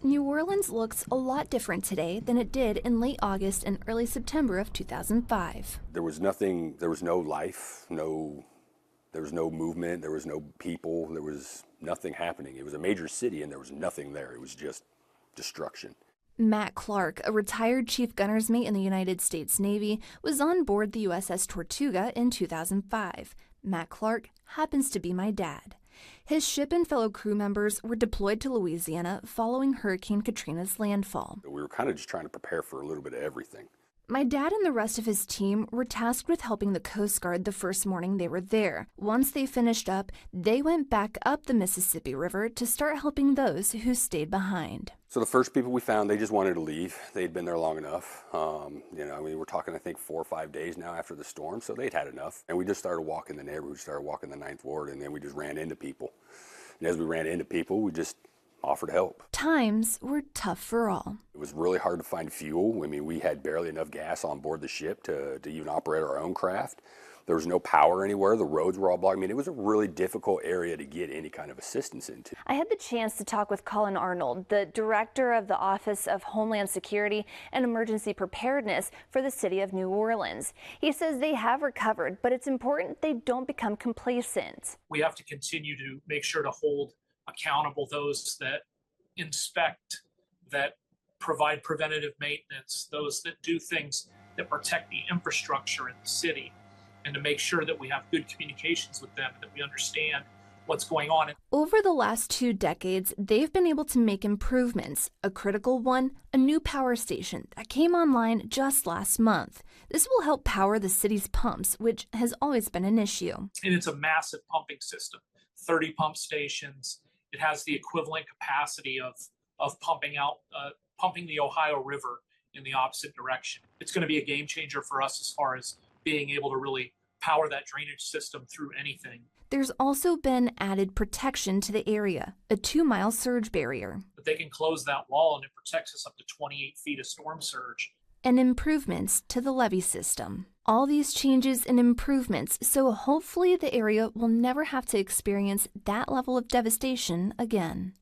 New Orleans looks a lot different today than it did in late August and early September of 2005. There was nothing, there was no life, there was no movement, there was no people, there was nothing happening. It was a major city and there was nothing there. It was just destruction. Matt Clark, a retired chief gunner's mate in the United States Navy, was on board the USS Tortuga in 2005. Matt Clark happens to be my dad. His ship and fellow crew members were deployed to Louisiana following Hurricane Katrina's landfall. We were kind of just trying to prepare for a little bit of everything. My dad and the rest of his team were tasked with helping the Coast Guard the first morning they were there. Once they finished up, they went back up the Mississippi River to start helping those who stayed behind. So the first people we found, they just wanted to leave. They'd been there long enough. We're talking, I think, 4 or 5 days now after the storm, so they'd had enough. And we just started walking the neighborhood, we started walking the Ninth Ward, and then we just ran into people. And as we ran into people, we just offered help. Times were tough for all. It was really hard to find fuel. I mean, we had barely enough gas on board the ship to even operate our own craft. There was no power anywhere. The roads were all blocked. I mean, it was a really difficult area to get any kind of assistance into. I had the chance to talk with Colin Arnold, the director of the Office of Homeland Security and Emergency Preparedness for the city of New Orleans. He says they have recovered, but it's important they don't become complacent. We have to continue to make sure to hold accountable those that inspect, that provide preventative maintenance, those that do things that protect the infrastructure in the city, and to make sure that we have good communications with them and that we understand what's going on. Over the last 2 decades, they've been able to make improvements. A critical one, a new power station that came online just last month. This will help power the city's pumps, which has always been an issue. And it's a massive pumping system, 30 pump stations. It has the equivalent capacity of pumping the Ohio River in the opposite direction. It's going to be a game changer for us as far as being able to really power that drainage system through anything. There's also been added protection to the area, a 2-mile surge barrier. But they can close that wall and it protects us up to 28 feet of storm surge. And improvements to the levee system. All these changes and improvements, so hopefully the area will never have to experience that level of devastation again.